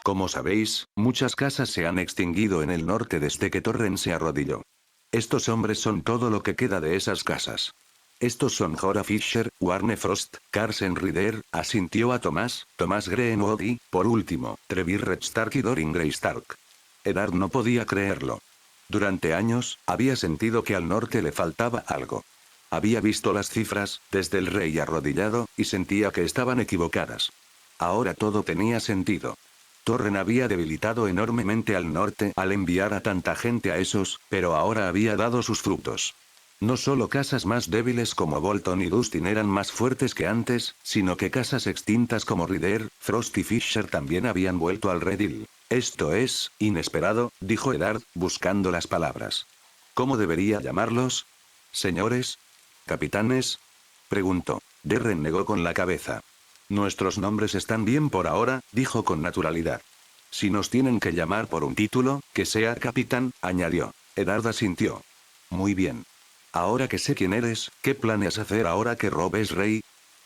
Como sabéis, muchas casas se han extinguido en el norte desde que Torren se arrodilló. Estos hombres son todo lo que queda de esas casas. Estos son Jorah Fisher, Warne Frost, Carsen Rider, asintió a Tomás Greenwood y, por último, Trevor Stark y Dorin Greystark. Eddard no podía creerlo. Durante años, había sentido que al norte le faltaba algo. Había visto las cifras, desde el rey arrodillado, y sentía que estaban equivocadas. Ahora todo tenía sentido. Torren había debilitado enormemente al norte al enviar a tanta gente a esos, pero ahora había dado sus frutos. No solo casas más débiles como Bolton y Dustin eran más fuertes que antes, sino que casas extintas como Rider, Frost y Fisher también habían vuelto al redil. Esto es, inesperado, dijo Eddard, buscando las palabras. ¿Cómo debería llamarlos? ¿Señores? ¿Capitanes? Preguntó. Derren negó con la cabeza. Nuestros nombres están bien por ahora, dijo con naturalidad. Si nos tienen que llamar por un título, que sea capitán, añadió. Eddard asintió. Muy bien. Ahora que sé quién eres, ¿qué planeas hacer ahora que Robb es rey?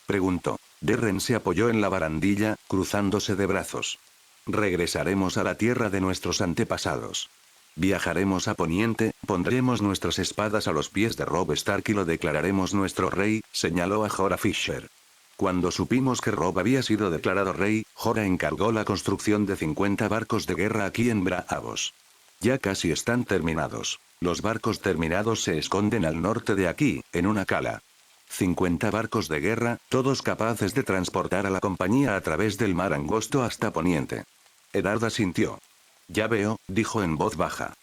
Preguntó. Derren se apoyó en la barandilla, cruzándose de brazos. Regresaremos a la tierra de nuestros antepasados. Viajaremos a Poniente, pondremos nuestras espadas a los pies de Robb Stark y lo declararemos nuestro rey, señaló a Jorah Fisher. Cuando supimos que Robb había sido declarado rey, Jorah encargó la construcción de 50 barcos de guerra aquí en Braavos. Ya casi están terminados. Los barcos terminados se esconden al norte de aquí, en una cala. 50 barcos de guerra, todos capaces de transportar a la compañía a través del mar angosto hasta Poniente. Eddard asintió. Ya veo, dijo en voz baja.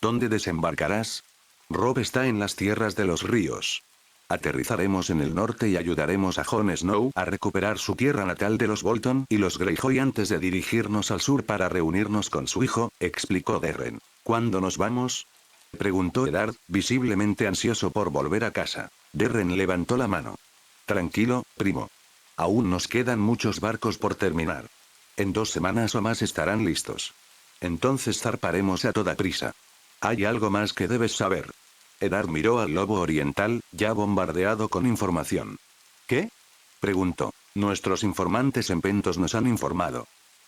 ¿Dónde desembarcarás? Robb está en las tierras de los ríos. Aterrizaremos en el norte y ayudaremos a Jon Snow a recuperar su tierra natal de los Bolton y los Greyjoy antes de dirigirnos al sur para reunirnos con su hijo, explicó Derren. ¿Cuándo nos vamos? Preguntó Eddard, visiblemente ansioso por volver a casa. Derren levantó la mano. Tranquilo, primo. Aún nos quedan muchos barcos por terminar. En 2 semanas o más estarán listos. Entonces zarparemos a toda prisa. Hay algo más que debes saber. Eddard miró al lobo oriental, ya bombardeado con información. ¿Qué? Preguntó. Nuestros informantes en Pentos nos han informado.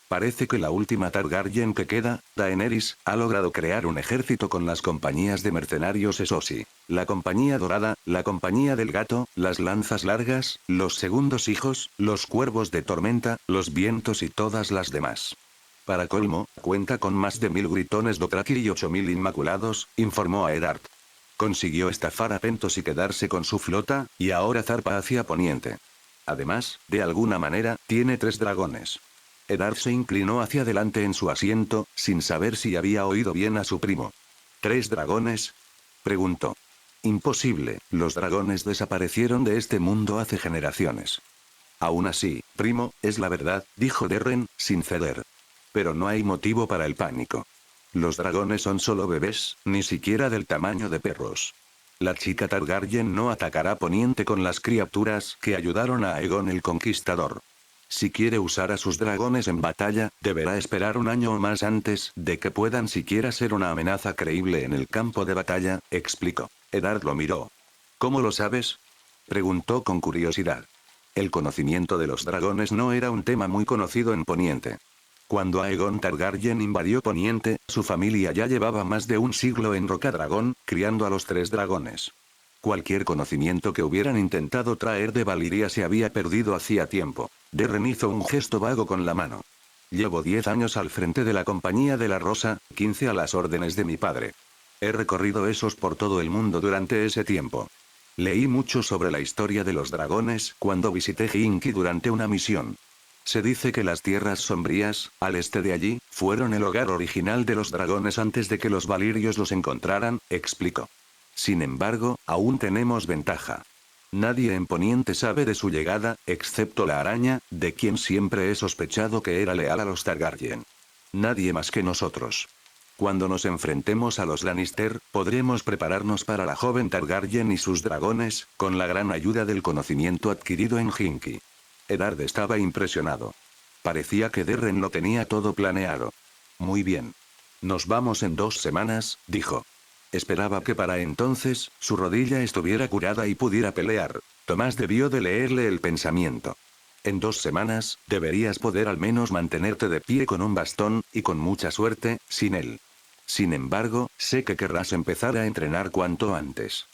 Parece que la última Targaryen que queda, Daenerys, ha logrado crear un ejército con las compañías de mercenarios Esosi, la Compañía Dorada, la Compañía del Gato, las Lanzas Largas, los Segundos Hijos, los Cuervos de Tormenta, los Vientos y todas las demás. Para colmo, cuenta con más de 1000 gritones Dothraki y 8000 inmaculados, informó a Eddard. Consiguió estafar a Pentos y quedarse con su flota, y ahora zarpa hacia Poniente. Además, de alguna manera, tiene 3 dragones. Eddard se inclinó hacia adelante en su asiento, sin saber si había oído bien a su primo. ¿3 dragones? Preguntó. Imposible, los dragones desaparecieron de este mundo hace generaciones. Aún así, primo, es la verdad, dijo Derren, sin ceder. Pero no hay motivo para el pánico. Los dragones son solo bebés, ni siquiera del tamaño de perros. La chica Targaryen no atacará Poniente con las criaturas que ayudaron a Aegon el Conquistador. Si quiere usar a sus dragones en batalla, deberá esperar un año o más antes de que puedan siquiera ser una amenaza creíble en el campo de batalla, explicó. Eddard lo miró. ¿Cómo lo sabes? Preguntó con curiosidad. El conocimiento de los dragones no era un tema muy conocido en Poniente. Cuando Aegon Targaryen invadió Poniente, su familia ya llevaba más de un siglo en Rocadragón, criando a los 3 dragones. Cualquier conocimiento que hubieran intentado traer de Valyria se había perdido hacía tiempo. Derren hizo un gesto vago con la mano. Llevo 10 años al frente de la Compañía de la Rosa, 15 a las órdenes de mi padre. He recorrido esos por todo el mundo durante ese tiempo. Leí mucho sobre la historia de los dragones cuando visité Hinky durante una misión. Se dice que las tierras sombrías, al este de allí, fueron el hogar original de los dragones antes de que los valirios los encontraran, explicó. Sin embargo, aún tenemos ventaja. Nadie en Poniente sabe de su llegada, excepto la araña, de quien siempre he sospechado que era leal a los Targaryen. Nadie más que nosotros. Cuando nos enfrentemos a los Lannister, podremos prepararnos para la joven Targaryen y sus dragones, con la gran ayuda del conocimiento adquirido en Hinky. Eddard estaba impresionado. Parecía que Derren lo tenía todo planeado. Muy bien. Nos vamos en 2 semanas, dijo. Esperaba que para entonces, su rodilla estuviera curada y pudiera pelear. Tomás debió de leerle el pensamiento. En 2 semanas, deberías poder al menos mantenerte de pie con un bastón, y con mucha suerte, sin él. Sin embargo, sé que querrás empezar a entrenar cuanto antes.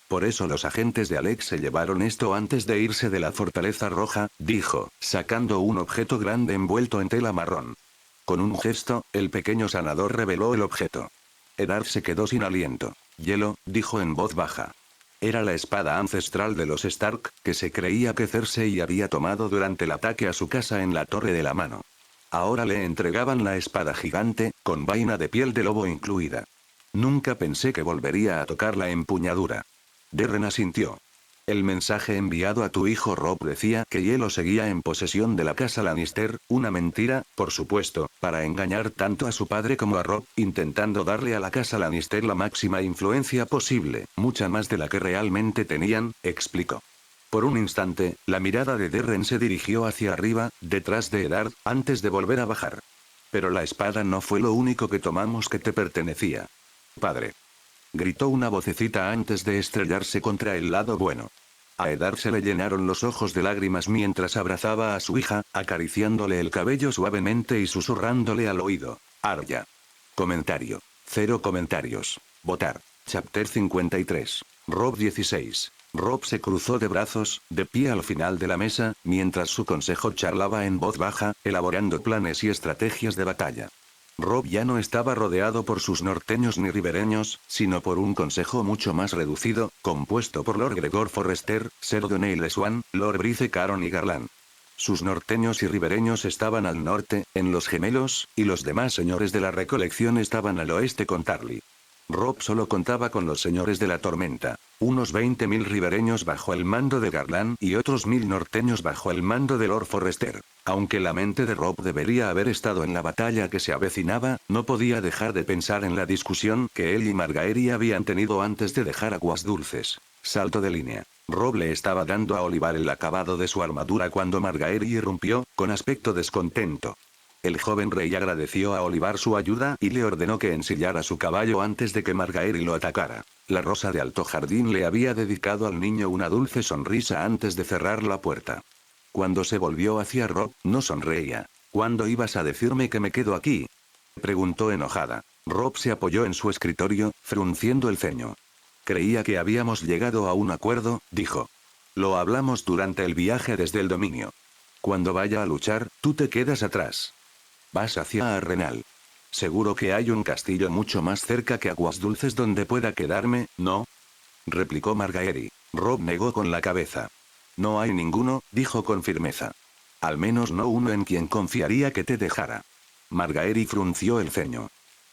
Por eso los agentes de Alex se llevaron esto antes de irse de la Fortaleza Roja, dijo, sacando un objeto grande envuelto en tela marrón. Con un gesto, el pequeño sanador reveló el objeto. Eddard se quedó sin aliento. Hielo, dijo en voz baja. Era la espada ancestral de los Stark, que se creía que Cersei había tomado durante el ataque a su casa en la Torre de la Mano. Ahora le entregaban la espada gigante, con vaina de piel de lobo incluida. Nunca pensé que volvería a tocar la empuñadura. Darren asintió. El mensaje enviado a tu hijo Robb decía que Hielo seguía en posesión de la casa Lannister, una mentira, por supuesto, para engañar tanto a su padre como a Robb, intentando darle a la casa Lannister la máxima influencia posible, mucha más de la que realmente tenían, explicó. Por un instante, la mirada de Darren se dirigió hacia arriba, detrás de Eddard, antes de volver a bajar. Pero la espada no fue lo único que tomamos que te pertenecía. Padre. Gritó una vocecita antes de estrellarse contra el lado bueno. A Eddard se le llenaron los ojos de lágrimas mientras abrazaba a su hija, acariciándole el cabello suavemente y susurrándole al oído. Arya. Comentario. 0 comentarios. Votar. Chapter 53. Robb 16. Robb se cruzó de brazos, de pie al final de la mesa, mientras su consejo charlaba en voz baja, elaborando planes y estrategias de batalla. Robb ya no estaba rodeado por sus norteños ni ribereños, sino por un consejo mucho más reducido, compuesto por Lord Gregor Forrester, Ser Donnell Swan, Lord Bryce Caron y Garland. Sus norteños y ribereños estaban al norte, en Los Gemelos, y los demás señores de la recolección estaban al oeste con Tarly. Robb solo contaba con los señores de la tormenta, unos 20.000 ribereños bajo el mando de Garland y otros 1.000 norteños bajo el mando de Lord Forrester. Aunque la mente de Robb debería haber estado en la batalla que se avecinaba, no podía dejar de pensar en la discusión que él y Margaery habían tenido antes de dejar Aguas Dulces. Salto de línea. Robb le estaba dando a Olivar el acabado de su armadura cuando Margaery irrumpió, con aspecto descontento. El joven rey agradeció a Olivar su ayuda y le ordenó que ensillara su caballo antes de que Margaery lo atacara. La rosa de Alto Jardín le había dedicado al niño una dulce sonrisa antes de cerrar la puerta. Cuando se volvió hacia Robb, no sonreía. ¿Cuándo ibas a decirme que me quedo aquí?, preguntó enojada. Robb se apoyó en su escritorio, frunciendo el ceño. Creía que habíamos llegado a un acuerdo, dijo. Lo hablamos durante el viaje desde el dominio. Cuando vaya a luchar, tú te quedas atrás. Vas hacia Arenal. Seguro que hay un castillo mucho más cerca que Aguas Dulces donde pueda quedarme, ¿no?, replicó Margaery. Robb negó con la cabeza. No hay ninguno, dijo con firmeza. Al menos no uno en quien confiaría que te dejara. Margaery frunció el ceño.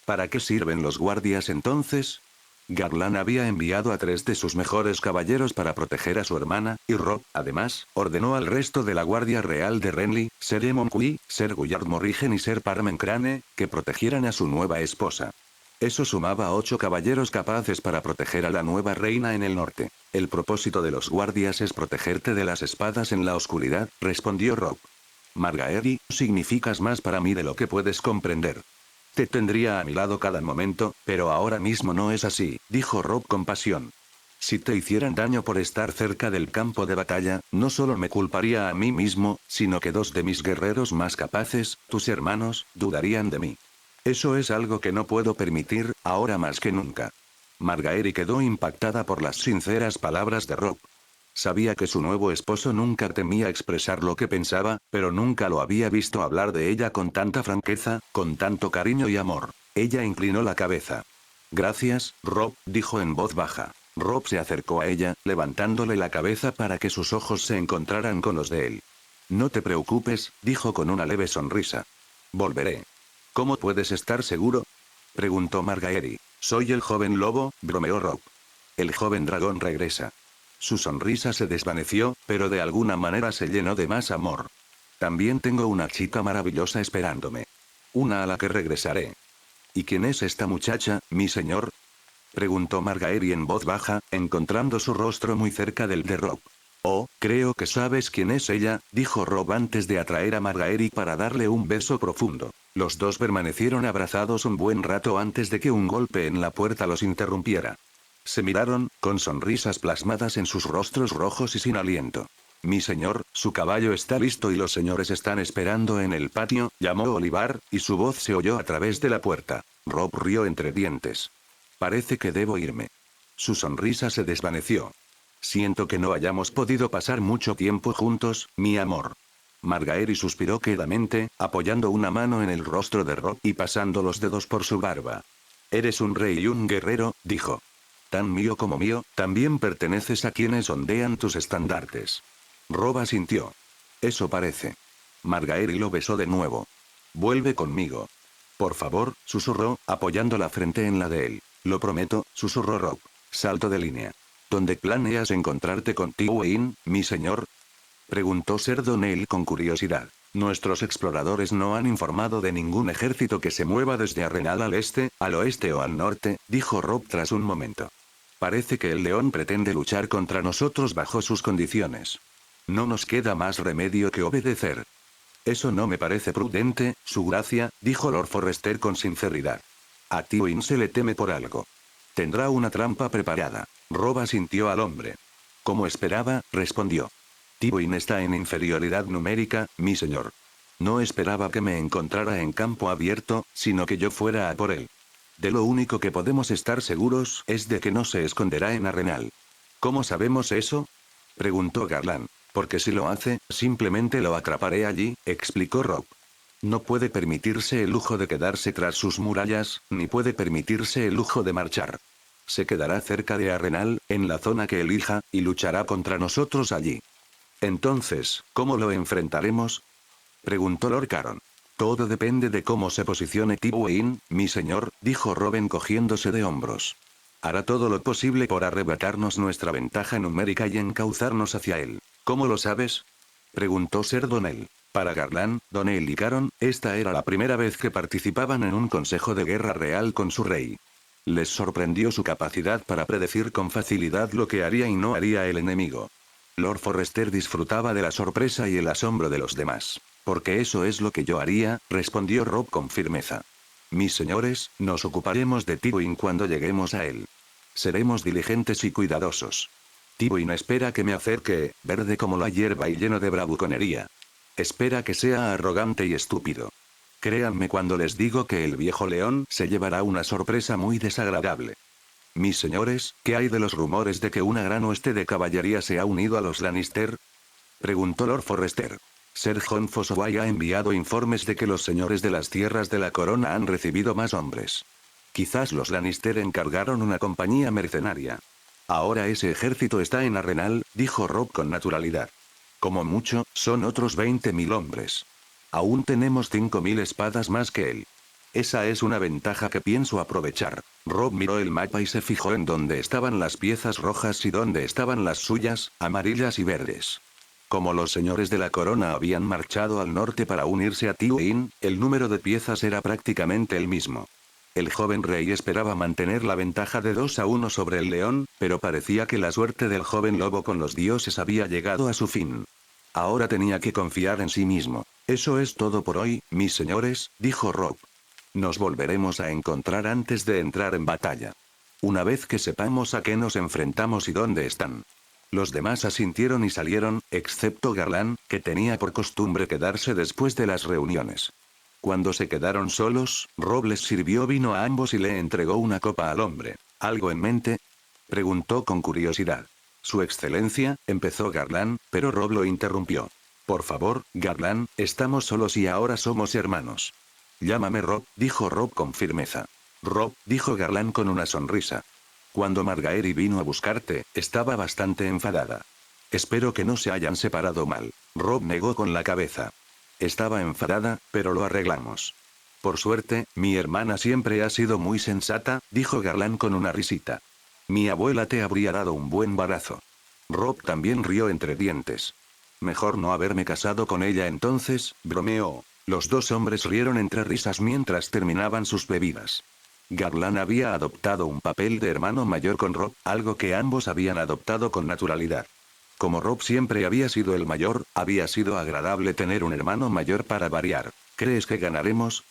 ¿Para qué sirven los guardias entonces? Garland había enviado a 3 de sus mejores caballeros para proteger a su hermana, y Robb, además, ordenó al resto de la Guardia Real de Renly, Ser Aemon Quy, Ser Gullard Morrigen y Ser Parmen Crane, que protegieran a su nueva esposa. Eso sumaba 8 caballeros capaces para proteger a la nueva reina en el norte. El propósito de los guardias es protegerte de las espadas en la oscuridad, respondió Robb. Margaery, significas más para mí de lo que puedes comprender. Te tendría a mi lado cada momento, pero ahora mismo no es así, dijo Robb con pasión. Si te hicieran daño por estar cerca del campo de batalla, no solo me culparía a mí mismo, sino que 2 de mis guerreros más capaces, tus hermanos, dudarían de mí. Eso es algo que no puedo permitir, ahora más que nunca. Margaery quedó impactada por las sinceras palabras de Robb. Sabía que su nuevo esposo nunca temía expresar lo que pensaba, pero nunca lo había visto hablar de ella con tanta franqueza, con tanto cariño y amor. Ella inclinó la cabeza. Gracias, Robb, dijo en voz baja. Robb se acercó a ella, levantándole la cabeza para que sus ojos se encontraran con los de él. No te preocupes, dijo con una leve sonrisa. Volveré. ¿Cómo puedes estar seguro?, preguntó Margaery. Soy el joven lobo, bromeó Robb. El joven dragón regresa. Su sonrisa se desvaneció, pero de alguna manera se llenó de más amor. También tengo una chica maravillosa esperándome. Una a la que regresaré. ¿Y quién es esta muchacha, mi señor?, preguntó Margaery en voz baja, encontrando su rostro muy cerca del de Robb. Oh, creo que sabes quién es ella, dijo Robb antes de atraer a Margaery para darle un beso profundo. Los dos permanecieron abrazados un buen rato antes de que un golpe en la puerta los interrumpiera. Se miraron, con sonrisas plasmadas en sus rostros rojos y sin aliento. Mi señor, su caballo está listo y los señores están esperando en el patio, llamó Olivar, y su voz se oyó a través de la puerta. Rob rió entre dientes. Parece que debo irme. Su sonrisa se desvaneció. Siento que no hayamos podido pasar mucho tiempo juntos, mi amor. Margaery suspiró quedamente, apoyando una mano en el rostro de Rob y pasando los dedos por su barba. Eres un rey y un guerrero, dijo. Tan mío como mío, también perteneces a quienes ondean tus estandartes. Rob asintió. Eso parece. Margaery lo besó de nuevo. Vuelve conmigo. Por favor, susurró, apoyando la frente en la de él. Lo prometo, susurró Rob. Salto de línea. ¿Dónde planeas encontrarte con Tywin, mi señor? Preguntó Ser Donnell con curiosidad. Nuestros exploradores no han informado de ningún ejército que se mueva desde Arenal al este, al oeste o al norte, dijo Rob tras un momento. Parece que el león pretende luchar contra nosotros bajo sus condiciones. No nos queda más remedio que obedecer. Eso no me parece prudente, su gracia, dijo Lord Forrester con sinceridad. A Tywin se le teme por algo. Tendrá una trampa preparada. Rob asintió al hombre. Como esperaba, respondió. Tywin está en inferioridad numérica, mi señor. No esperaba que me encontrara en campo abierto, sino que yo fuera a por él. De lo único que podemos estar seguros es de que no se esconderá en Arenal. ¿Cómo sabemos eso? Preguntó Garland. Porque si lo hace, simplemente lo atraparé allí, explicó Rob. No puede permitirse el lujo de quedarse tras sus murallas, ni puede permitirse el lujo de marchar. Se quedará cerca de Arenal, en la zona que elija, y luchará contra nosotros allí. Entonces, ¿cómo lo enfrentaremos? Preguntó Lord Caron. Todo depende de cómo se posicione Tywin, mi señor, dijo Rob encogiéndose de hombros. Hará todo lo posible por arrebatarnos nuestra ventaja numérica y encauzarnos hacia él. ¿Cómo lo sabes? Preguntó Ser Donnell. Para Garland, Donnell y Caron, esta era la primera vez que participaban en un consejo de guerra real con su rey. Les sorprendió su capacidad para predecir con facilidad lo que haría y no haría el enemigo. Lord Forrester disfrutaba de la sorpresa y el asombro de los demás. Porque eso es lo que yo haría, respondió Rob con firmeza. Mis señores, nos ocuparemos de Tywin cuando lleguemos a él. Seremos diligentes y cuidadosos. Tywin espera que me acerque, verde como la hierba y lleno de bravuconería. Espera que sea arrogante y estúpido. Créanme cuando les digo que el viejo león se llevará una sorpresa muy desagradable. Mis señores, ¿qué hay de los rumores de que una gran hueste de caballería se ha unido a los Lannister? Preguntó Lord Forrester. Ser Jon Fossoway ha enviado informes de que los señores de las tierras de la corona han recibido más hombres. Quizás los Lannister encargaron una compañía mercenaria. Ahora ese ejército está en Arenal, dijo Rob con naturalidad. Como mucho, son otros 20.000 hombres. Aún tenemos 5.000 espadas más que él. Esa es una ventaja que pienso aprovechar. Rob miró el mapa y se fijó en dónde estaban las piezas rojas y dónde estaban las suyas, amarillas y verdes. Como los señores de la corona habían marchado al norte para unirse a Tywin, el número de piezas era prácticamente el mismo. El joven rey esperaba mantener la ventaja de 2-1 sobre el león, pero parecía que la suerte del joven lobo con los dioses había llegado a su fin. Ahora tenía que confiar en sí mismo. Eso es todo por hoy, mis señores, dijo Rob. Nos volveremos a encontrar antes de entrar en batalla. Una vez que sepamos a qué nos enfrentamos y dónde están. Los demás asintieron y salieron, excepto Garland, que tenía por costumbre quedarse después de las reuniones. Cuando se quedaron solos, Rob les sirvió vino a ambos y le entregó una copa al hombre. ¿Algo en mente? Preguntó con curiosidad. Su excelencia, empezó Garland, pero Rob lo interrumpió. Por favor, Garland, estamos solos y ahora somos hermanos. Llámame Rob, dijo Rob con firmeza. Rob, dijo Garland con una sonrisa. Cuando Margaery vino a buscarte, estaba bastante enfadada. Espero que no se hayan separado mal. Rob negó con la cabeza. Estaba enfadada, pero lo arreglamos. Por suerte, mi hermana siempre ha sido muy sensata, dijo Garland con una risita. Mi abuela te habría dado un buen barazo. Rob también rió entre dientes. Mejor no haberme casado con ella entonces, bromeó. Los dos hombres rieron entre risas mientras terminaban sus bebidas. Garland había adoptado un papel de hermano mayor con Rob, algo que ambos habían adoptado con naturalidad. Como Rob siempre había sido el mayor, había sido agradable tener un hermano mayor para variar. ¿Crees que ganaremos?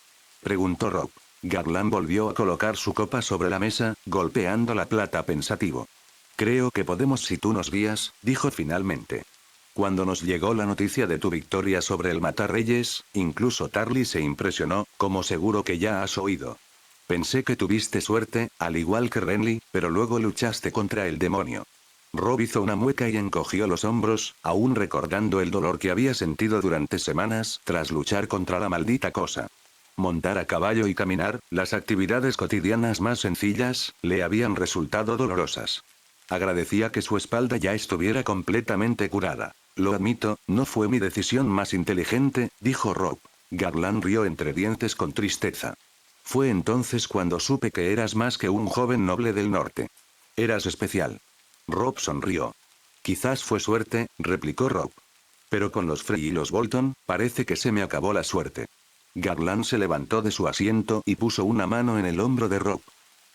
Preguntó Rob. Garland volvió a colocar su copa sobre la mesa, golpeando la plata pensativo. Creo que podemos si tú nos guías, dijo finalmente. Cuando nos llegó la noticia de tu victoria sobre el Matarreyes, incluso Tarly se impresionó, como seguro que ya has oído. Pensé que tuviste suerte, al igual que Renly, pero luego luchaste contra el demonio. Rob hizo una mueca y encogió los hombros, aún recordando el dolor que había sentido durante semanas tras luchar contra la maldita cosa. Montar a caballo y caminar, las actividades cotidianas más sencillas, le habían resultado dolorosas. Agradecía que su espalda ya estuviera completamente curada. Lo admito, no fue mi decisión más inteligente, dijo Rob. Garland rió entre dientes con tristeza. Fue entonces cuando supe que eras más que un joven noble del norte. Eras especial. Rob sonrió. Quizás fue suerte, replicó Rob. Pero con los Frey y los Bolton, parece que se me acabó la suerte. Garland se levantó de su asiento y puso una mano en el hombro de Rob.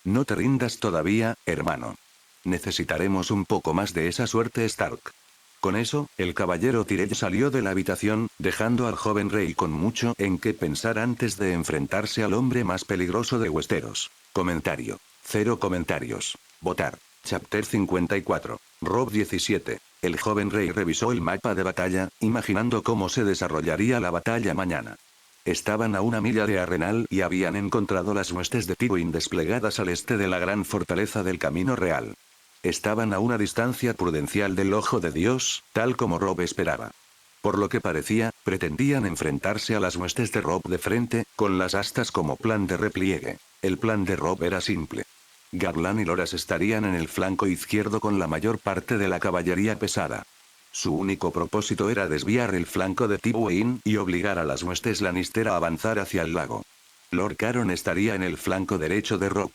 No te rindas todavía, hermano. Necesitaremos un poco más de esa suerte, Stark. Con eso, el caballero Tyrell salió de la habitación, dejando al joven rey con mucho en qué pensar antes de enfrentarse al hombre más peligroso de Westeros. Comentario. 0 comentarios. Votar. Chapter 54. Rob 17. El joven rey revisó el mapa de batalla, imaginando cómo se desarrollaría la batalla mañana. Estaban a 1 milla de Arenal y habían encontrado las huestes de Tywin desplegadas al este de la gran fortaleza del Camino Real. Estaban a una distancia prudencial del Ojo de Dios, tal como Rob esperaba. Por lo que parecía, pretendían enfrentarse a las huestes de Rob de frente, con las astas como plan de repliegue. El plan de Rob era simple. Garland y Loras estarían en el flanco izquierdo con la mayor parte de la caballería pesada. Su único propósito era desviar el flanco de Tywin y obligar a las huestes Lannister a avanzar hacia el lago. Lord Caron estaría en el flanco derecho de Rob.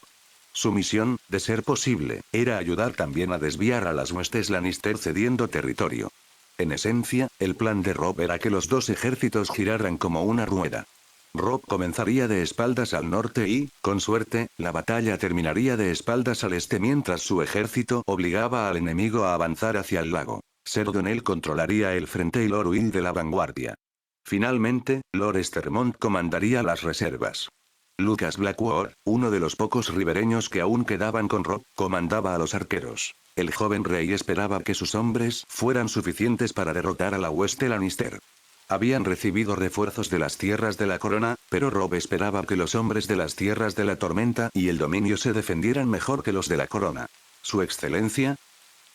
Su misión, de ser posible, era ayudar también a desviar a las huestes Lannister cediendo territorio. En esencia, el plan de Rob era que los dos ejércitos giraran como una rueda. Rob comenzaría de espaldas al norte y, con suerte, la batalla terminaría de espaldas al este mientras su ejército obligaba al enemigo a avanzar hacia el lago. Ser Donnell controlaría el frente y Lord Will de la vanguardia. Finalmente, Lord Estermont comandaría las reservas. Lucas Blackwood, uno de los pocos ribereños que aún quedaban con Rob, comandaba a los arqueros. El joven rey esperaba que sus hombres fueran suficientes para derrotar a la hueste Lannister. Habían recibido refuerzos de las tierras de la corona, pero Rob esperaba que los hombres de las tierras de la tormenta y el dominio se defendieran mejor que los de la corona. ¿Su excelencia?,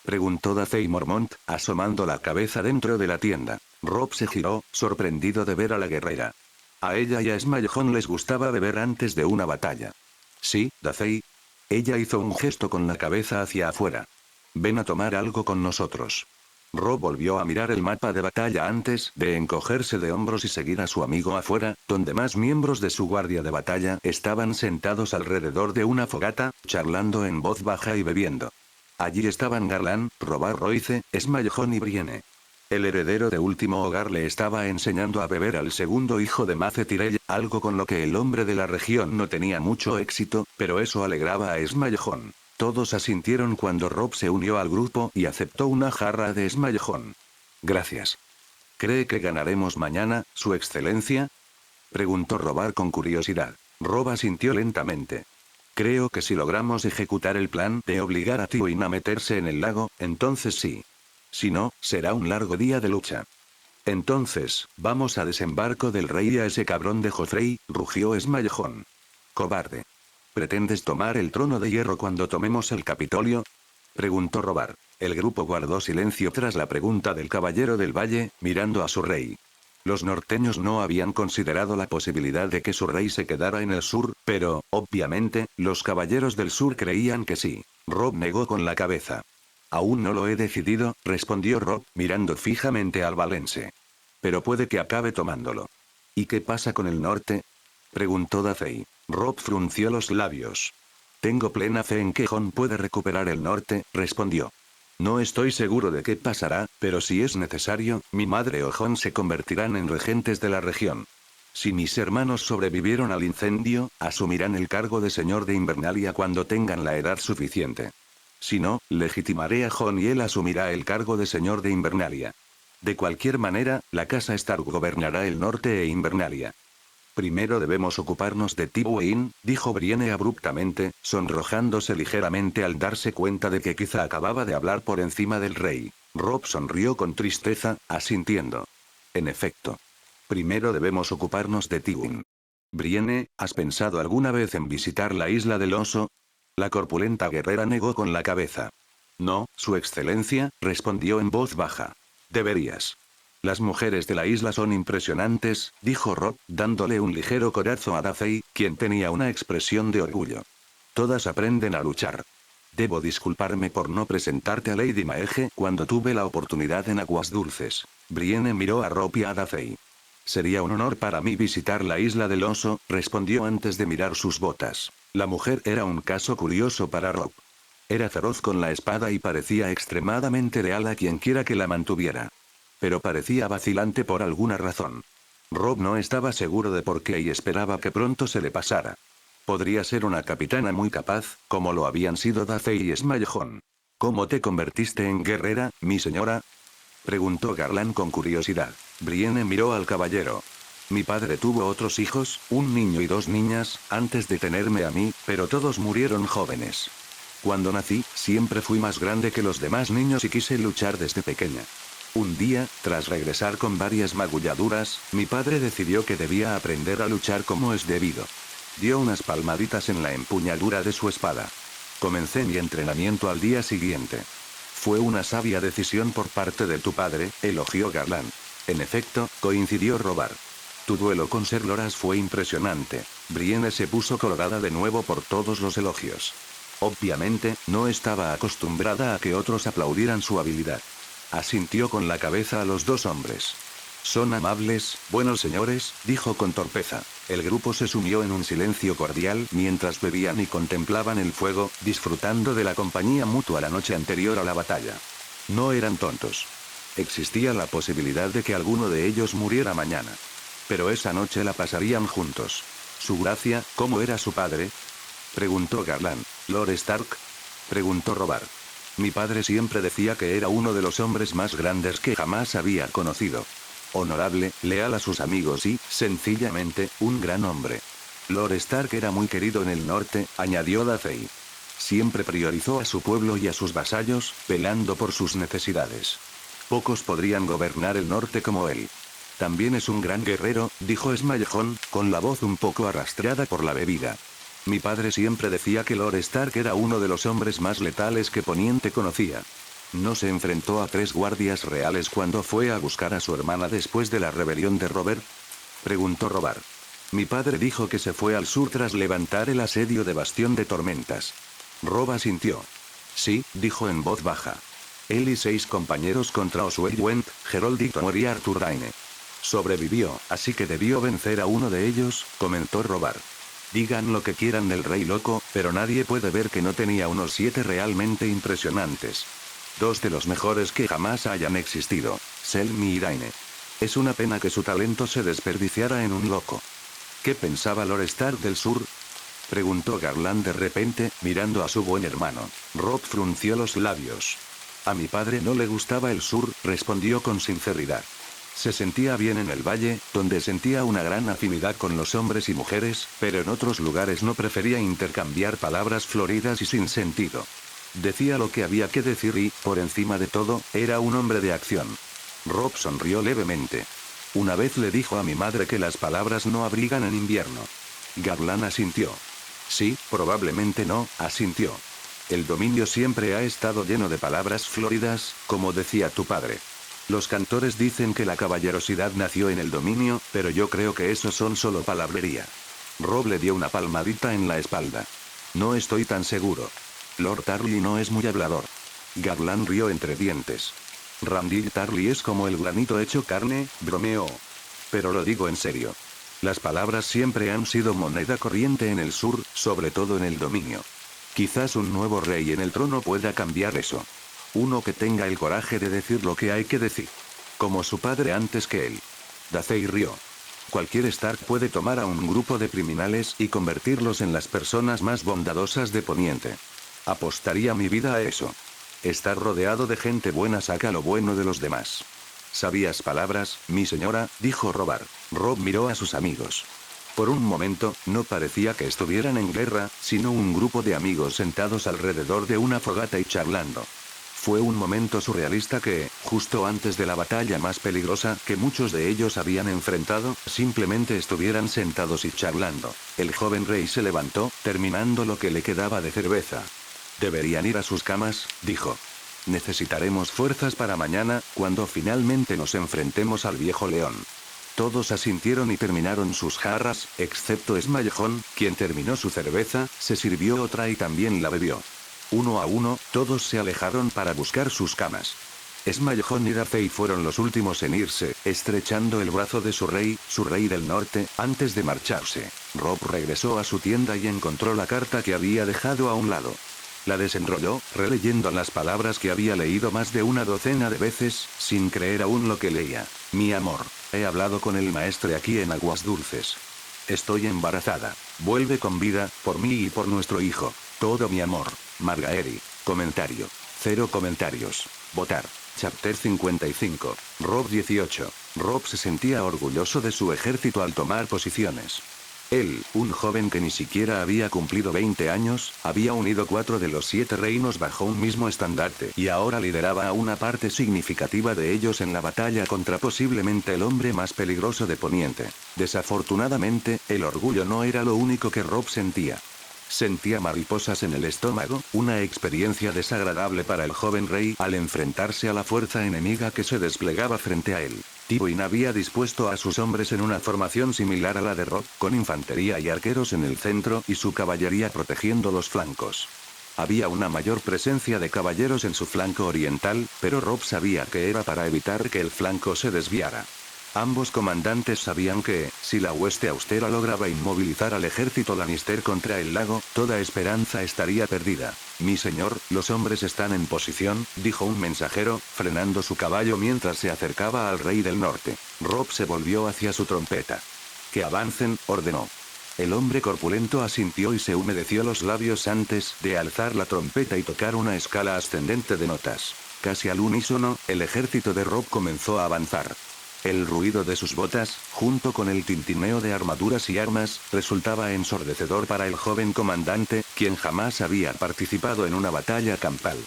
preguntó Dacey Mormont, asomando la cabeza dentro de la tienda. Rob se giró, sorprendido de ver a la guerrera. A ella y a Smaljón les gustaba beber antes de una batalla. Sí, Dacey. Ella hizo un gesto con la cabeza hacia afuera. Ven a tomar algo con nosotros. Rob volvió a mirar el mapa de batalla antes de encogerse de hombros y seguir a su amigo afuera, donde más miembros de su guardia de batalla estaban sentados alrededor de una fogata, charlando en voz baja y bebiendo. Allí estaban Garland, Robar Royce, Smaljón y Brienne. El heredero de Último Hogar le estaba enseñando a beber al segundo hijo de Mace Tyrell, algo con lo que el hombre de la región no tenía mucho éxito, pero eso alegraba a Smaljón. Todos asintieron cuando Rob se unió al grupo y aceptó una jarra de Smaljón. Gracias. ¿Cree que ganaremos mañana, su excelencia?, preguntó Robar con curiosidad. Rob asintió lentamente. Creo que si logramos ejecutar el plan de obligar a Tywin a meterse en el lago, entonces sí. Si no, será un largo día de lucha. Entonces, vamos a desembarco del rey y a ese cabrón de Joffrey, rugió Smaljón. Cobarde. ¿Pretendes tomar el trono de hierro cuando tomemos el Capitolio?, preguntó Robar. El grupo guardó silencio tras la pregunta del caballero del valle, mirando a su rey. Los norteños no habían considerado la posibilidad de que su rey se quedara en el sur, pero, obviamente, los caballeros del sur creían que sí. Rob negó con la cabeza. Aún no lo he decidido, respondió Rob, mirando fijamente al valense. Pero puede que acabe tomándolo. ¿Y qué pasa con el norte?, preguntó Dacey. Rob frunció los labios. Tengo plena fe en que Jon puede recuperar el norte, respondió. No estoy seguro de qué pasará, pero si es necesario, mi madre o Jon se convertirán en regentes de la región. Si mis hermanos sobrevivieron al incendio, asumirán el cargo de señor de Invernalia cuando tengan la edad suficiente. Si no, legitimaré a Jon y él asumirá el cargo de señor de Invernalia. De cualquier manera, la casa Stark gobernará el norte e Invernalia. Primero debemos ocuparnos de Tywin, dijo Brienne abruptamente, sonrojándose ligeramente al darse cuenta de que quizá acababa de hablar por encima del rey. Rob sonrió con tristeza, asintiendo. En efecto. Primero debemos ocuparnos de Tywin. Brienne, ¿has pensado alguna vez en visitar la isla del oso? La corpulenta guerrera negó con la cabeza. No, su excelencia, respondió en voz baja. Deberías. Las mujeres de la isla son impresionantes, dijo Rob, dándole un ligero codazo a Dacey, quien tenía una expresión de orgullo. Todas aprenden a luchar. Debo disculparme por no presentarte a Lady Maege cuando tuve la oportunidad en Aguas Dulces. Brienne miró a Rob y a Dacey. Sería un honor para mí visitar la isla del oso, respondió antes de mirar sus botas. La mujer era un caso curioso para Rob. Era feroz con la espada y parecía extremadamente leal a quien quiera que la mantuviera. Pero parecía vacilante por alguna razón. Rob no estaba seguro de por qué y esperaba que pronto se le pasara. Podría ser una capitana muy capaz, como lo habían sido Dacey y Smallejón. ¿Cómo te convertiste en guerrera, mi señora?, preguntó Garland con curiosidad. Brienne miró al caballero. Mi padre tuvo otros hijos, un niño y 2 niñas, antes de tenerme a mí, pero todos murieron jóvenes. Cuando nací, siempre fui más grande que los demás niños y quise luchar desde pequeña. Un día, tras regresar con varias magulladuras, mi padre decidió que debía aprender a luchar como es debido. Dio unas palmaditas en la empuñadura de su espada. Comencé mi entrenamiento al día siguiente. Fue una sabia decisión por parte de tu padre, elogió Garland. En efecto, coincidió Robert. Tu duelo con Ser Loras fue impresionante. Brienne se puso colorada de nuevo por todos los elogios. Obviamente, no estaba acostumbrada a que otros aplaudieran su habilidad. Asintió con la cabeza a los 2 hombres. Son amables, buenos señores, dijo con torpeza. El grupo se sumió en un silencio cordial mientras bebían y contemplaban el fuego, disfrutando de la compañía mutua la noche anterior a la batalla. No eran tontos. Existía la posibilidad de que alguno de ellos muriera mañana. Pero esa noche la pasarían juntos. ¿Su gracia, cómo era su padre?, preguntó Garland. ¿Lord Stark?, preguntó Robert. Mi padre siempre decía que era uno de los hombres más grandes que jamás había conocido. Honorable, leal a sus amigos y, sencillamente, un gran hombre. Lord Stark era muy querido en el norte, añadió Dacey. Siempre priorizó a su pueblo y a sus vasallos, velando por sus necesidades. Pocos podrían gobernar el norte como él. También es un gran guerrero, dijo Smallejón, con la voz un poco arrastrada por la bebida. Mi padre siempre decía que Lord Stark era uno de los hombres más letales que Poniente conocía. ¿No se enfrentó a 3 guardias reales cuando fue a buscar a su hermana después de la rebelión de Robert?, preguntó Robert. Mi padre dijo que se fue al sur tras levantar el asedio de Bastión de Tormentas. Rob asintió. Sí, dijo en voz baja. Él y 6 compañeros contra Oswald Went, Gerold Ittonor y Arthur Dayne. Sobrevivió, así que debió vencer a uno de ellos, comentó Robert. Digan lo que quieran del Rey Loco, pero nadie puede ver que no tenía unos 7 realmente impresionantes. 2 de los mejores que jamás hayan existido, Selmy y Dayne. Es una pena que su talento se desperdiciara en un loco. ¿Qué pensaba Lord Stark del sur?, preguntó Garland de repente, mirando a su buen hermano. Rob frunció los labios. A mi padre no le gustaba el sur, respondió con sinceridad. Se sentía bien en el valle, donde sentía una gran afinidad con los hombres y mujeres, pero en otros lugares no prefería intercambiar palabras floridas y sin sentido. Decía lo que había que decir y, por encima de todo, era un hombre de acción. Rob sonrió levemente. Una vez le dijo a mi madre que las palabras no abrigan en invierno. Garland asintió. Sí, probablemente no, asintió. El dominio siempre ha estado lleno de palabras floridas, como decía tu padre. Los cantores dicen que la caballerosidad nació en el dominio, pero yo creo que eso son solo palabrería. Rob le dio una palmadita en la espalda. No estoy tan seguro. Lord Tarly no es muy hablador. Garland rió entre dientes. Randyll Tarly es como el granito hecho carne, bromeó. Pero lo digo en serio. Las palabras siempre han sido moneda corriente en el sur, sobre todo en el dominio. Quizás un nuevo rey en el trono pueda cambiar eso. Uno que tenga el coraje de decir lo que hay que decir. Como su padre antes que él. Dacey rió. Cualquier Stark puede tomar a un grupo de criminales y convertirlos en las personas más bondadosas de Poniente. Apostaría mi vida a eso. Estar rodeado de gente buena saca lo bueno de los demás. Sabias palabras, mi señora, dijo Robert. Rob miró a sus amigos. Por un momento, no parecía que estuvieran en guerra, sino un grupo de amigos sentados alrededor de una fogata y charlando. Fue un momento surrealista que, justo antes de la batalla más peligrosa que muchos de ellos habían enfrentado, simplemente estuvieran sentados y charlando. El joven rey se levantó, terminando lo que le quedaba de cerveza. Deberían ir a sus camas, dijo. Necesitaremos fuerzas para mañana, cuando finalmente nos enfrentemos al viejo león. Todos asintieron y terminaron sus jarras, excepto Esmallejón, quien terminó su cerveza, se sirvió otra y también la bebió. Uno a uno, todos se alejaron para buscar sus camas. Esmallejón y Darcy fueron los últimos en irse, estrechando el brazo de su rey del norte, antes de marcharse. Rob regresó a su tienda y encontró la carta que había dejado a un lado. La desenrolló, releyendo las palabras que había leído más de una docena de veces, sin creer aún lo que leía. Mi amor, he hablado con el maestre aquí en Aguas Dulces. Estoy embarazada. Vuelve con vida, por mí y por nuestro hijo. Todo mi amor. Margaery. Comentario. 0 comentarios. Votar. Chapter 55. Rob 18. Rob se sentía orgulloso de su ejército al tomar posiciones. Él, un joven que ni siquiera había cumplido 20 años, había unido 4 de los 7 reinos bajo un mismo estandarte y ahora lideraba a una parte significativa de ellos en la batalla contra posiblemente el hombre más peligroso de Poniente. Desafortunadamente, el orgullo no era lo único que Rob sentía. Sentía mariposas en el estómago, una experiencia desagradable para el joven rey al enfrentarse a la fuerza enemiga que se desplegaba frente a él. Tywin había dispuesto a sus hombres en una formación similar a la de Rob, con infantería y arqueros en el centro y su caballería protegiendo los flancos. Había una mayor presencia de caballeros en su flanco oriental, pero Rob sabía que era para evitar que el flanco se desviara. Ambos comandantes sabían que, si la hueste austera lograba inmovilizar al ejército Lannister contra el lago, toda esperanza estaría perdida. Mi señor, los hombres están en posición, dijo un mensajero, frenando su caballo mientras se acercaba al rey del norte. Rob se volvió hacia su trompeta. Que avancen, ordenó. El hombre corpulento asintió y se humedeció los labios antes de alzar la trompeta y tocar una escala ascendente de notas. Casi al unísono, el ejército de Rob comenzó a avanzar. El ruido de sus botas, junto con el tintineo de armaduras y armas, resultaba ensordecedor para el joven comandante, quien jamás había participado en una batalla campal.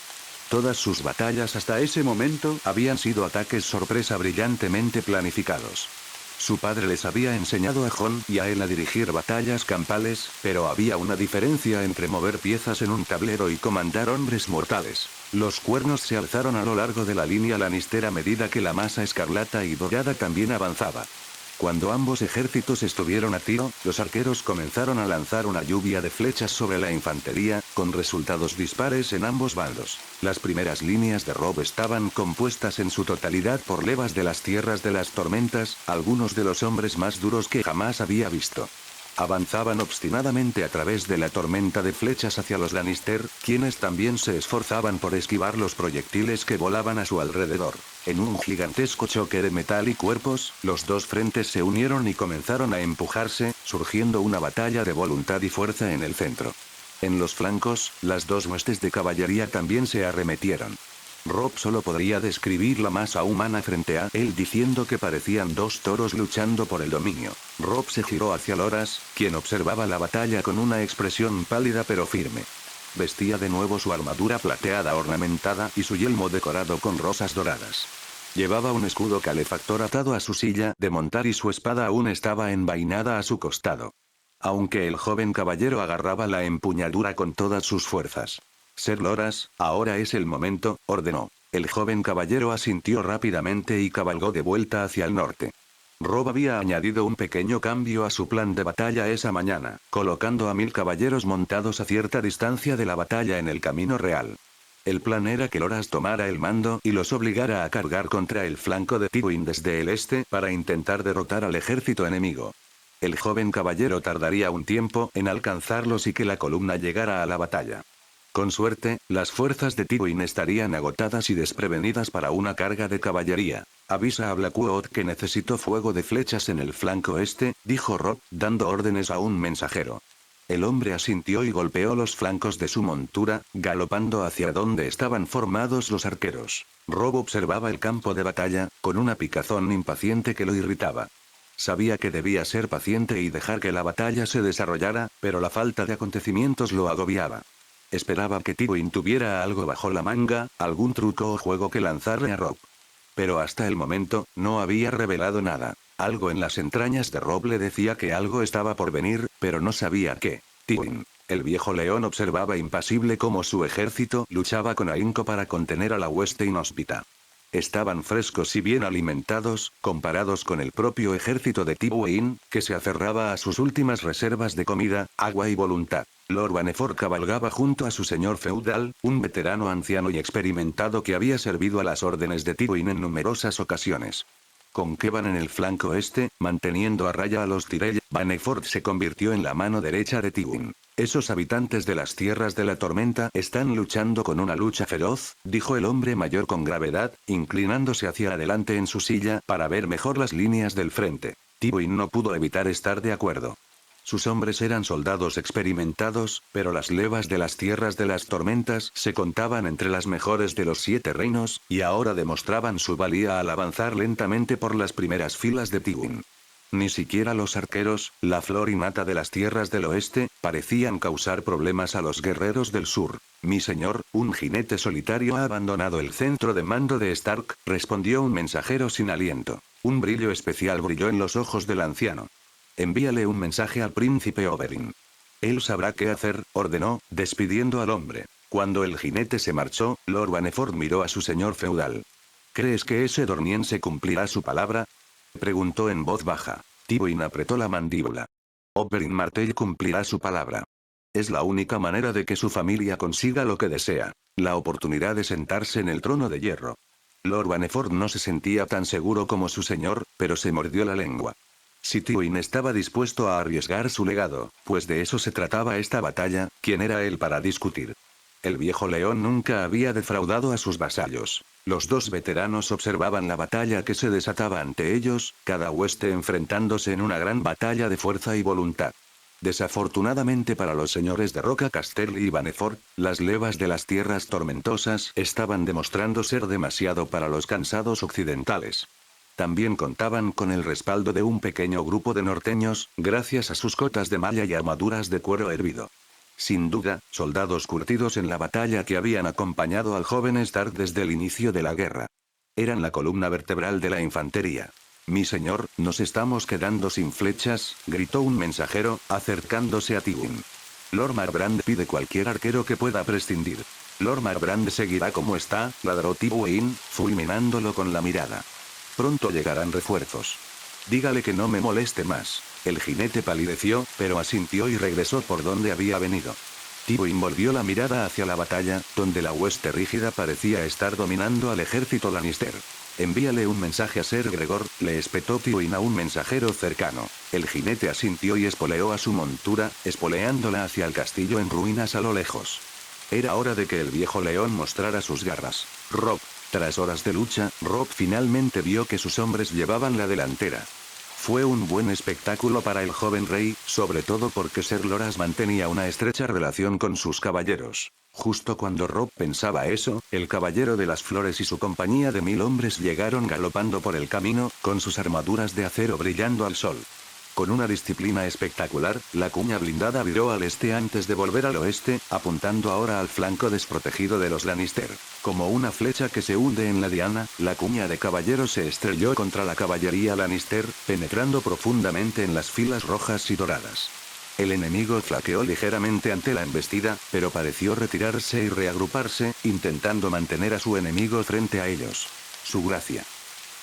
Todas sus batallas hasta ese momento habían sido ataques sorpresa brillantemente planificados. Su padre les había enseñado a Jon y a él a dirigir batallas campales, pero había una diferencia entre mover piezas en un tablero y comandar hombres mortales. Los cuernos se alzaron a lo largo de la línea Lannister a medida que la masa escarlata y dorada también avanzaba. Cuando ambos ejércitos estuvieron a tiro, los arqueros comenzaron a lanzar una lluvia de flechas sobre la infantería, con resultados dispares en ambos bandos. Las primeras líneas de Rob estaban compuestas en su totalidad por levas de las tierras de las tormentas, algunos de los hombres más duros que jamás había visto. Avanzaban obstinadamente a través de la tormenta de flechas hacia los Lannister, quienes también se esforzaban por esquivar los proyectiles que volaban a su alrededor. En un gigantesco choque de metal y cuerpos, los dos frentes se unieron y comenzaron a empujarse, surgiendo una batalla de voluntad y fuerza en el centro. En los flancos, las dos huestes de caballería también se arremetieron. Rob solo podría describir la masa humana frente a él diciendo que parecían dos toros luchando por el dominio. Rob se giró hacia Loras, quien observaba la batalla con una expresión pálida pero firme. Vestía de nuevo su armadura plateada ornamentada y su yelmo decorado con rosas doradas. Llevaba un escudo calefactor atado a su silla de montar y su espada aún estaba envainada a su costado. Aunque el joven caballero agarraba la empuñadura con todas sus fuerzas. Ser Loras, ahora es el momento, ordenó. El joven caballero asintió rápidamente y cabalgó de vuelta hacia el norte. Rob había añadido un pequeño cambio a su plan de batalla esa mañana, colocando a 1000 caballeros montados a cierta distancia de la batalla en el camino real. El plan era que Loras tomara el mando y los obligara a cargar contra el flanco de Tywin desde el este para intentar derrotar al ejército enemigo. El joven caballero tardaría un tiempo en alcanzarlos y que la columna llegara a la batalla. Con suerte, las fuerzas de Tywin estarían agotadas y desprevenidas para una carga de caballería. Avisa a Blackwood que necesito fuego de flechas en el flanco este, dijo Rob, dando órdenes a un mensajero. El hombre asintió y golpeó los flancos de su montura, galopando hacia donde estaban formados los arqueros. Rob observaba el campo de batalla, con una picazón impaciente que lo irritaba. Sabía que debía ser paciente y dejar que la batalla se desarrollara, pero la falta de acontecimientos lo agobiaba. Esperaba que Tywin tuviera algo bajo la manga, algún truco o juego que lanzarle a Robb. Pero hasta el momento, no había revelado nada. Algo en las entrañas de Robb le decía que algo estaba por venir, pero no sabía qué. Tywin. El viejo león observaba impasible cómo su ejército luchaba con ahínco para contener a la hueste inhóspita. Estaban frescos y bien alimentados, comparados con el propio ejército de Tywin, que se aferraba a sus últimas reservas de comida, agua y voluntad. Lord Baneford cabalgaba junto a su señor feudal, un veterano anciano y experimentado que había servido a las órdenes de Tywin en numerosas ocasiones. Con Kevan en el flanco este, manteniendo a raya a los Tyrell, Baneford se convirtió en la mano derecha de Tywin. Esos habitantes de las tierras de la tormenta están luchando con una lucha feroz, dijo el hombre mayor con gravedad, inclinándose hacia adelante en su silla para ver mejor las líneas del frente. Tywin no pudo evitar estar de acuerdo. Sus hombres eran soldados experimentados, pero las levas de las tierras de las tormentas se contaban entre las mejores de los 7 reinos, y ahora demostraban su valía al avanzar lentamente por las primeras filas de Tywin. Ni siquiera los arqueros, la flor y nata de las tierras del oeste, parecían causar problemas a los guerreros del sur. Mi señor, un jinete solitario ha abandonado el centro de mando de Stark, respondió un mensajero sin aliento. Un brillo especial brilló en los ojos del anciano. Envíale un mensaje al príncipe Oberyn. Él sabrá qué hacer, ordenó, despidiendo al hombre. Cuando el jinete se marchó, Lord Baneford miró a su señor feudal. ¿Crees que ese dorniense cumplirá su palabra?, preguntó en voz baja. Tywin apretó la mandíbula. Oberyn Martell cumplirá su palabra. Es la única manera de que su familia consiga lo que desea. La oportunidad de sentarse en el trono de hierro. Lord Baneford no se sentía tan seguro como su señor, pero se mordió la lengua. Si Tywin estaba dispuesto a arriesgar su legado, pues de eso se trataba esta batalla, ¿quién era él para discutir? El viejo león nunca había defraudado a sus vasallos. Los dos veteranos observaban la batalla que se desataba ante ellos, cada hueste enfrentándose en una gran batalla de fuerza y voluntad. Desafortunadamente para los señores de Roca Casterly y Baneford, las levas de las tierras tormentosas estaban demostrando ser demasiado para los cansados occidentales. También contaban con el respaldo de un pequeño grupo de norteños, gracias a sus cotas de malla y armaduras de cuero hervido. Sin duda, soldados curtidos en la batalla que habían acompañado al joven Stark desde el inicio de la guerra. Eran la columna vertebral de la infantería. Mi señor, nos estamos quedando sin flechas, gritó un mensajero, acercándose a Tywin. Lord Marbrand pide cualquier arquero que pueda prescindir. Lord Marbrand seguirá como está, ladró Tywin, fulminándolo con la mirada. Pronto llegarán refuerzos. Dígale que no me moleste más. El jinete palideció, pero asintió y regresó por donde había venido. Tywin volvió la mirada hacia la batalla, donde la hueste rígida parecía estar dominando al ejército Lannister. Envíale un mensaje a Ser Gregor, le espetó Tywin a un mensajero cercano. El jinete asintió y espoleó a su montura, espoleándola hacia el castillo en ruinas a lo lejos. Era hora de que el viejo león mostrara sus garras. Robb. Tras horas de lucha, Robb finalmente vio que sus hombres llevaban la delantera. Fue un buen espectáculo para el joven rey, sobre todo porque Ser Loras mantenía una estrecha relación con sus caballeros. Justo cuando Robb pensaba eso, el caballero de las flores y su compañía de 1000 hombres llegaron galopando por el camino, con sus armaduras de acero brillando al sol. Con una disciplina espectacular, la cuña blindada viró al este antes de volver al oeste, apuntando ahora al flanco desprotegido de los Lannister. Como una flecha que se hunde en la diana, la cuña de caballeros se estrelló contra la caballería Lannister, penetrando profundamente en las filas rojas y doradas. El enemigo flaqueó ligeramente ante la embestida, pero pareció retirarse y reagruparse, intentando mantener a su enemigo frente a ellos. Su gracia,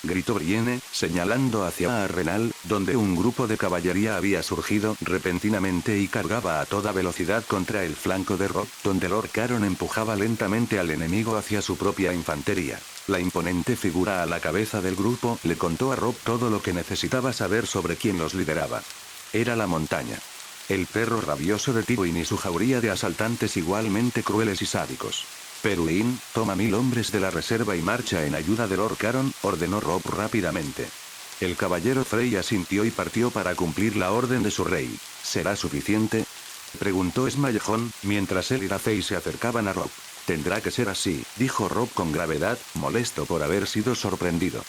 gritó Brienne, señalando hacia Arenal, donde un grupo de caballería había surgido repentinamente y cargaba a toda velocidad contra el flanco de Robb, donde Lord Caron empujaba lentamente al enemigo hacia su propia infantería. La imponente figura a la cabeza del grupo le contó a Robb todo lo que necesitaba saber sobre quién los lideraba. Era la montaña. El perro rabioso de Tywin y su jauría de asaltantes igualmente crueles y sádicos. Peruín, toma 1000 hombres de la reserva y marcha en ayuda de Lord Caron, ordenó Robb rápidamente. El caballero Frey asintió y partió para cumplir la orden de su rey. ¿Será suficiente?, preguntó Smallejón, mientras él y Rafey se acercaban a Robb. Tendrá que ser así, dijo Robb con gravedad, molesto por haber sido sorprendido.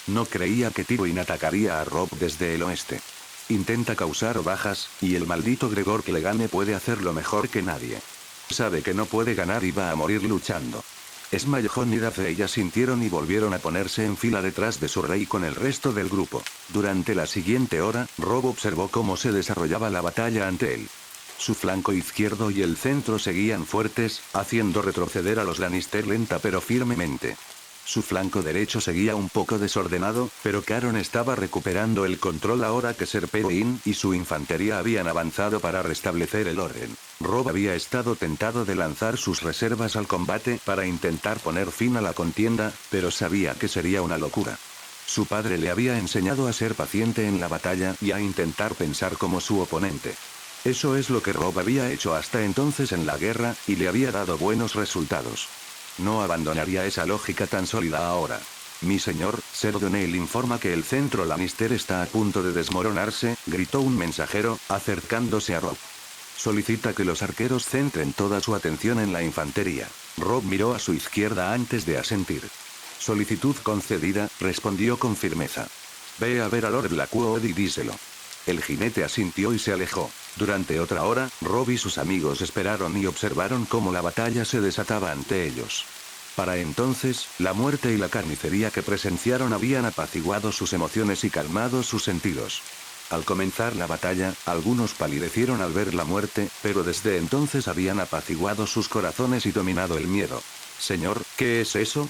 No creía que Tywin atacaría a Robb desde el oeste. Intenta causar bajas, y el maldito Gregor Clegane puede hacerlo mejor que nadie. Sabe que no puede ganar y va a morir luchando. Smaljón y Daffy asintieron y volvieron a ponerse en fila detrás de su rey con el resto del grupo. Durante la siguiente hora, Robb observó cómo se desarrollaba la batalla ante él. Su flanco izquierdo y el centro seguían fuertes, haciendo retroceder a los Lannister lenta pero firmemente. Su flanco derecho seguía un poco desordenado, pero Caron estaba recuperando el control ahora que Ser Pewin y su infantería habían avanzado para restablecer el orden. Robb había estado tentado de lanzar sus reservas al combate para intentar poner fin a la contienda, pero sabía que sería una locura. Su padre le había enseñado a ser paciente en la batalla y a intentar pensar como su oponente. Eso es lo que Robb había hecho hasta entonces en la guerra, y le había dado buenos resultados. No abandonaría esa lógica tan sólida ahora. Mi señor, Ser Donnell informa que el centro Lannister está a punto de desmoronarse, gritó un mensajero, acercándose a Robb. Solicita que los arqueros centren toda su atención en la infantería. Robb miró a su izquierda antes de asentir. Solicitud concedida, respondió con firmeza. Ve a ver a Lord Blackwood y díselo. El jinete asintió y se alejó. Durante otra hora, Robb y sus amigos esperaron y observaron cómo la batalla se desataba ante ellos. Para entonces, la muerte y la carnicería que presenciaron habían apaciguado sus emociones y calmado sus sentidos. Al comenzar la batalla, algunos palidecieron al ver la muerte, pero desde entonces habían apaciguado sus corazones y dominado el miedo. Señor, ¿qué es eso?,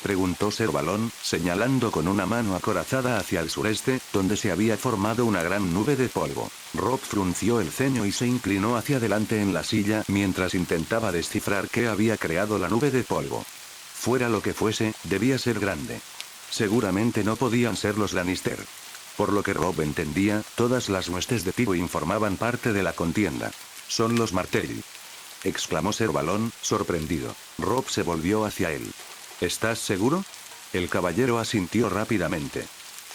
preguntó Ser Balón, señalando con una mano acorazada hacia el sureste, donde se había formado una gran nube de polvo. Robb frunció el ceño y se inclinó hacia adelante en la silla mientras intentaba descifrar qué había creado la nube de polvo. Fuera lo que fuese, debía ser grande. Seguramente no podían ser los Lannister. Por lo que Robb entendía, todas las huestes de Tywin formaban parte de la contienda. Son los Martell, exclamó Ser Balón, sorprendido. Robb se volvió hacia él. ¿Estás seguro? El caballero asintió rápidamente.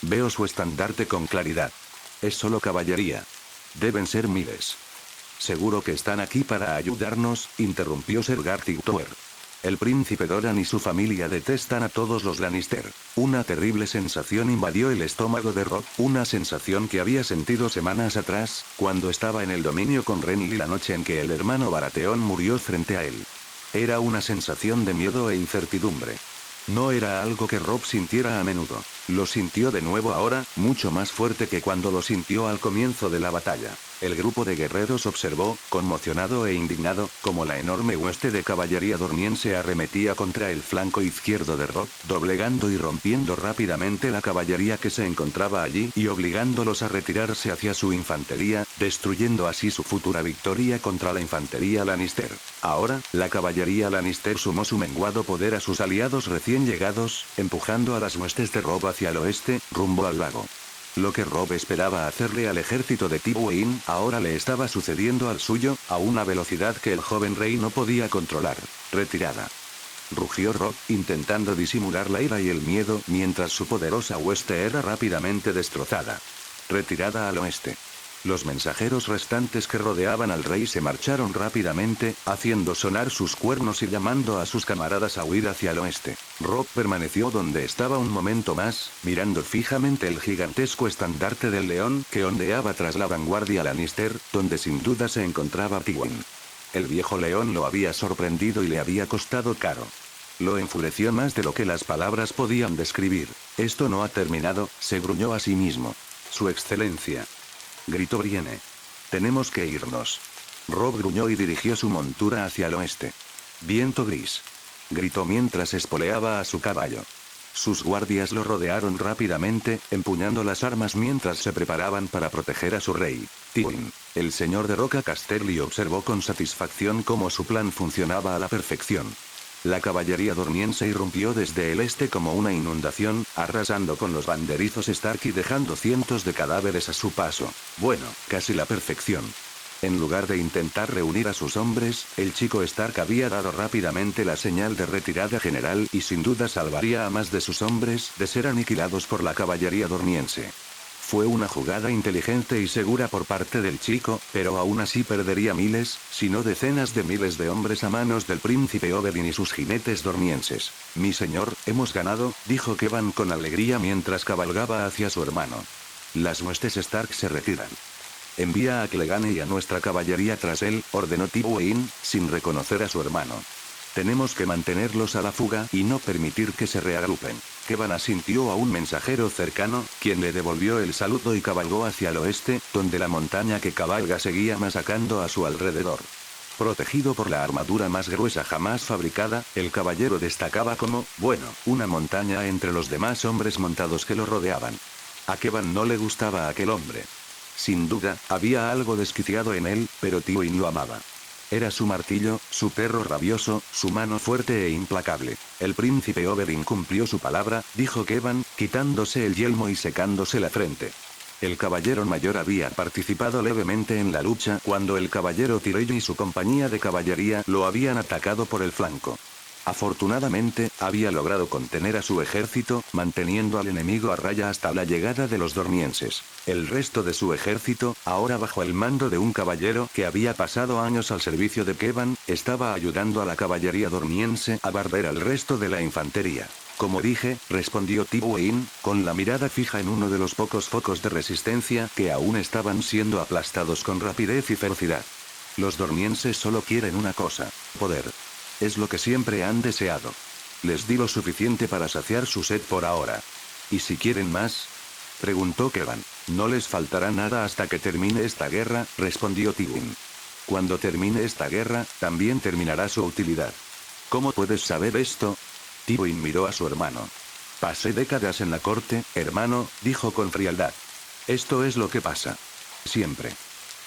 Veo su estandarte con claridad. Es solo caballería. Deben ser miles. Seguro que están aquí para ayudarnos, interrumpió Ser Garthitower. El príncipe Doran y su familia detestan a todos los Lannister. Una terrible sensación invadió el estómago de Robb, una sensación que había sentido semanas atrás, cuando estaba en el dominio con Renly la noche en que el hermano Baratheon murió frente a él. Era una sensación de miedo e incertidumbre. No era algo que Robb sintiera a menudo. Lo sintió de nuevo ahora, mucho más fuerte que cuando lo sintió al comienzo de la batalla. El grupo de guerreros observó, conmocionado e indignado, como la enorme hueste de caballería dorniense arremetía contra el flanco izquierdo de Robb, doblegando y rompiendo rápidamente la caballería que se encontraba allí y obligándolos a retirarse hacia su infantería, destruyendo así su futura victoria contra la infantería Lannister. Ahora, la caballería Lannister sumó su menguado poder a sus aliados recién llegados, empujando a las huestes de Robb hacia el oeste, rumbo al lago. Lo que Robb esperaba hacerle al ejército de Tywin ahora le estaba sucediendo al suyo, a una velocidad que el joven rey no podía controlar. Retirada. Rugió Robb, intentando disimular la ira y el miedo mientras su poderosa hueste era rápidamente destrozada. Retirada al oeste. Los mensajeros restantes que rodeaban al rey se marcharon rápidamente, haciendo sonar sus cuernos y llamando a sus camaradas a huir hacia el oeste. Robb permaneció donde estaba un momento más, mirando fijamente el gigantesco estandarte del león que ondeaba tras la vanguardia Lannister, donde sin duda se encontraba Tywin. El viejo león lo había sorprendido y le había costado caro. Lo enfureció más de lo que las palabras podían describir. Esto no ha terminado, se gruñó a sí mismo. Su excelencia, gritó Brienne. Tenemos que irnos. Robb gruñó y dirigió su montura hacia el oeste. Viento gris, gritó mientras espoleaba a su caballo. Sus guardias lo rodearon rápidamente, empuñando las armas mientras se preparaban para proteger a su rey. Tywin, el señor de Roca Casterly observó con satisfacción cómo su plan funcionaba a la perfección. La caballería dorniense irrumpió desde el este como una inundación, arrasando con los banderizos Stark y dejando cientos de cadáveres a su paso. Bueno, casi la perfección. En lugar de intentar reunir a sus hombres, el chico Stark había dado rápidamente la señal de retirada general y sin duda salvaría a más de sus hombres de ser aniquilados por la caballería dorniense. Fue una jugada inteligente y segura por parte del chico, pero aún así perdería miles, si no decenas de miles de hombres a manos del príncipe Oberyn y sus jinetes dornienses. Mi señor, hemos ganado, dijo Kevan con alegría mientras cabalgaba hacia su hermano. Las huestes Stark se retiran. Envía a Clegane y a nuestra caballería tras él, ordenó Tywin, sin reconocer a su hermano. Tenemos que mantenerlos a la fuga y no permitir que se reagrupen. Kevan asintió a un mensajero cercano, quien le devolvió el saludo y cabalgó hacia el oeste, donde la montaña que cabalga seguía masacrando a su alrededor. Protegido por la armadura más gruesa jamás fabricada, el caballero destacaba como, bueno, una montaña entre los demás hombres montados que lo rodeaban. A Kevan no le gustaba aquel hombre. Sin duda, había algo desquiciado en él, pero Tywin lo amaba. Era su martillo, su perro rabioso, su mano fuerte e implacable. El príncipe Oberyn cumplió su palabra, dijo Kevan, quitándose el yelmo y secándose la frente. El caballero mayor había participado levemente en la lucha cuando el caballero Tyrell y su compañía de caballería lo habían atacado por el flanco. Afortunadamente, había logrado contener a su ejército, manteniendo al enemigo a raya hasta la llegada de los dornienses. El resto de su ejército, ahora bajo el mando de un caballero que había pasado años al servicio de Kevan, estaba ayudando a la caballería dorniense a barrer al resto de la infantería. Como dije, respondió Tywin, con la mirada fija en uno de los pocos focos de resistencia que aún estaban siendo aplastados con rapidez y ferocidad. Los dornienses solo quieren una cosa: poder. Es lo que siempre han deseado. Les di lo suficiente para saciar su sed por ahora. ¿Y si quieren más?, preguntó Kevan. No les faltará nada hasta que termine esta guerra, respondió Tywin. Cuando termine esta guerra, también terminará su utilidad. ¿Cómo puedes saber esto? Tywin miró a su hermano. Pasé décadas en la corte, hermano, dijo con frialdad. Esto es lo que pasa. Siempre.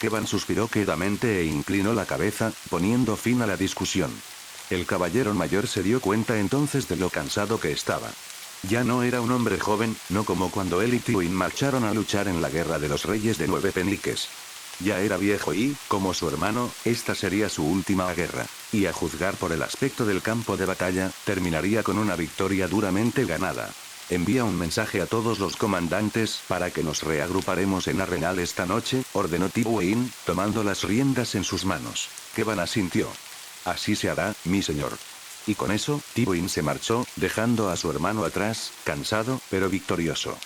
Kevan suspiró quedamente e inclinó la cabeza, poniendo fin a la discusión. El caballero mayor se dio cuenta entonces de lo cansado que estaba. Ya no era un hombre joven, no como cuando él y Tywin marcharon a luchar en la guerra de los reyes de 9 peniques. Ya era viejo y, como su hermano, esta sería su última guerra. Y a juzgar por el aspecto del campo de batalla, terminaría con una victoria duramente ganada. Envía un mensaje a todos los comandantes para que nos reagruparemos en Arenal esta noche, ordenó Tywin, tomando las riendas en sus manos. Kevan asintió. Así se hará, mi señor. Y con eso, Tywin se marchó, dejando a su hermano atrás, cansado, pero victorioso.